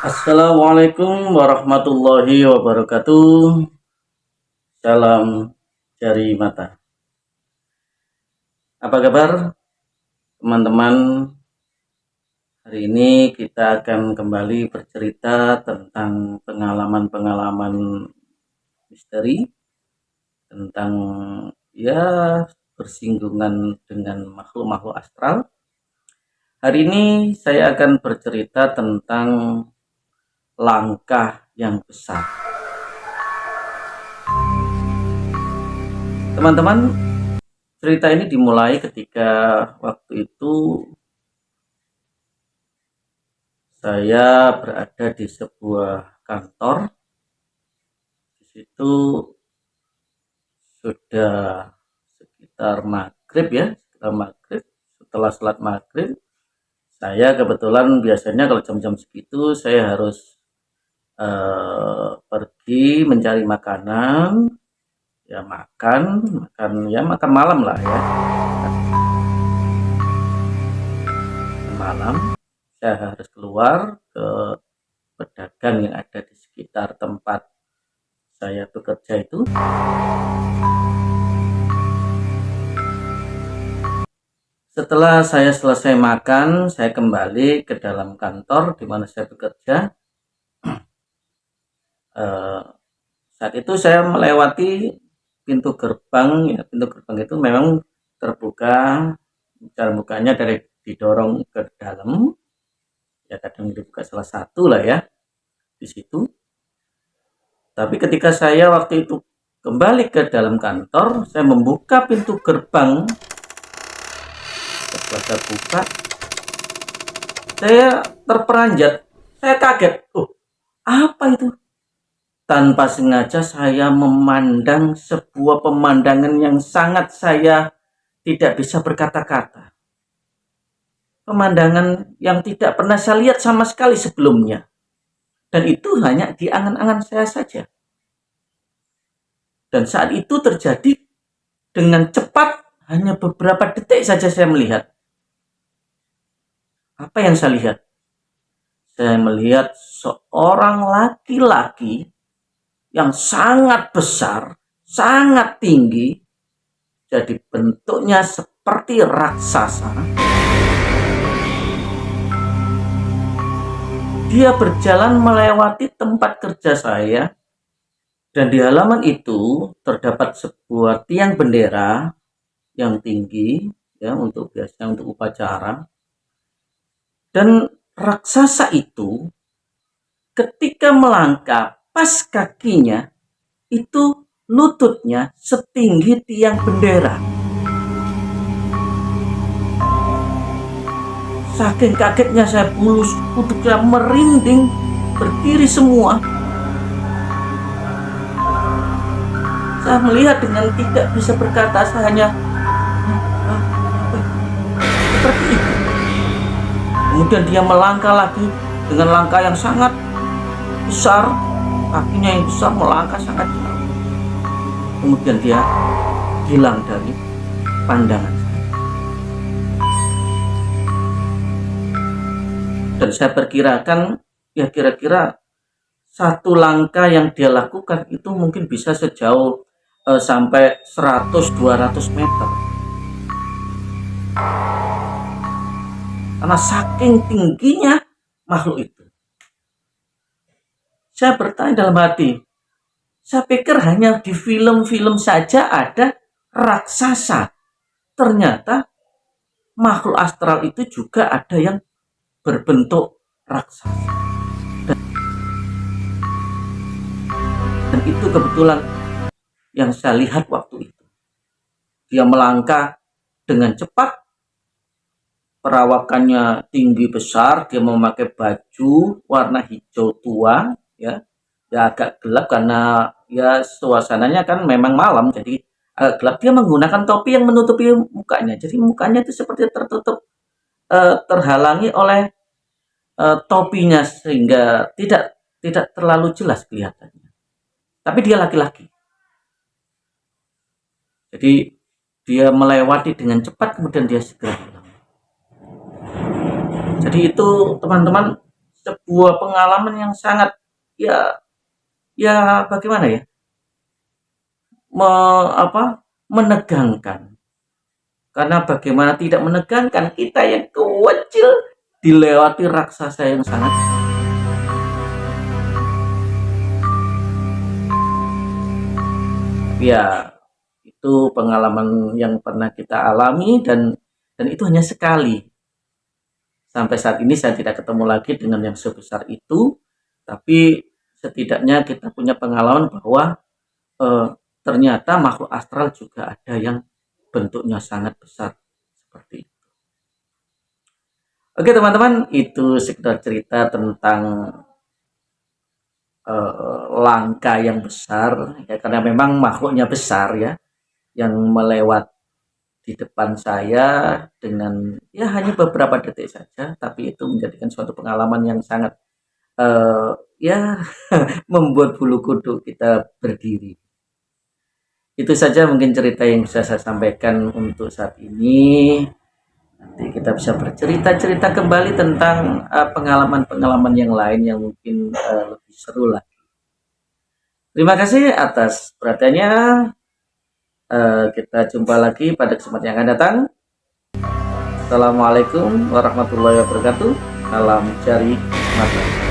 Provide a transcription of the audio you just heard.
Assalamualaikum warahmatullahi wabarakatuh. Salam jari mata. Apa kabar teman-teman? Hari ini kita akan kembali bercerita tentang pengalaman-pengalaman misteri, tentang ya bersinggungan dengan makhluk-makhluk astral. Hari ini saya akan bercerita tentang langkah yang besar. Teman-teman, cerita ini dimulai ketika waktu itu saya berada di sebuah kantor. Di situ sudah sekitar maghrib ya, sekitar maghrib. Setelah sholat maghrib, saya kebetulan biasanya kalau jam-jam segitu saya harus pergi mencari makanan, ya makan malam lah ya, malam. Saya harus keluar ke pedagang yang ada di sekitar tempat saya bekerja itu. Setelah saya selesai makan, saya kembali ke dalam kantor di mana saya bekerja. Saat itu saya melewati pintu gerbang. Ya, pintu gerbang itu memang terbuka. Cara bukanya dari didorong ke dalam. Ya kadang dibuka salah satu lah ya di situ. Tapi ketika saya waktu itu kembali ke dalam kantor, saya membuka pintu gerbang. Setelah saya buka, saya terperanjat, saya kaget. Apa itu? Tanpa sengaja saya memandang sebuah pemandangan yang sangat saya tidak bisa berkata-kata. Pemandangan yang tidak pernah saya lihat sama sekali sebelumnya. Dan itu hanya di angan-angan saya saja. Dan saat itu terjadi dengan cepat, hanya beberapa detik saja saya melihat. Apa yang saya lihat? Saya melihat seorang laki-laki yang sangat besar, sangat tinggi, jadi bentuknya seperti raksasa. Dia berjalan melewati tempat kerja saya, dan di halaman itu terdapat sebuah tiang bendera yang tinggi, ya untuk biasanya untuk upacara. Dan raksasa itu ketika melangkah, pas kakinya itu lututnya setinggi tiang bendera. Saking kagetnya saya, bulu kuduk saya merinding, berdiri semua. Saya melihat dengan tidak bisa berkata, saya hanya seperti itu. Kemudian dia melangkah lagi dengan langkah yang sangat besar, kakinya yang besar, melangkah sangat jauh. Kemudian dia hilang dari pandangan saya. Dan saya perkirakan ya kira-kira satu langkah yang dia lakukan itu mungkin bisa sejauh sampai 100-200 meter. Karena saking tingginya makhluk itu. Saya bertanya dalam hati, saya pikir hanya di film-film saja ada raksasa. Ternyata makhluk astral itu juga ada yang berbentuk raksasa. Dan itu kebetulan yang saya lihat waktu itu. Dia melangkah dengan cepat, perawakannya tinggi besar, dia memakai baju warna hijau tua, ya agak gelap karena ya suasananya kan memang malam, jadi agak gelap. Dia menggunakan topi yang menutupi mukanya, jadi mukanya itu seperti tertutup, terhalangi oleh topinya sehingga tidak terlalu jelas kelihatannya. Tapi dia laki-laki. Jadi dia melewati dengan cepat, kemudian dia segera hilang. Jadi itu teman-teman, sebuah pengalaman yang sangat ya ya bagaimana ya? Menegangkan. Karena bagaimana tidak menegangkan kita yang kecil dilewati raksasa yang sangat ya itu pengalaman yang pernah kita alami dan itu hanya sekali. Sampai saat ini saya tidak ketemu lagi dengan yang sebesar itu, tapi setidaknya kita punya pengalaman bahwa eh, ternyata makhluk astral juga ada yang bentuknya sangat besar seperti itu. Oke teman-teman, itu sekedar cerita tentang langka yang besar, ya, karena memang makhluknya besar ya, yang melewat di depan saya dengan ya hanya beberapa detik saja, tapi itu menjadikan suatu pengalaman yang sangat ya membuat bulu kuduk kita berdiri. Itu saja mungkin cerita yang bisa saya sampaikan untuk saat ini. Nanti kita bisa bercerita-cerita kembali tentang pengalaman-pengalaman yang lain yang mungkin lebih seru lah. Terima kasih atas perhatiannya. Kita jumpa lagi pada kesempatan yang akan datang. Assalamualaikum warahmatullahi wabarakatuh. Salam cari mata.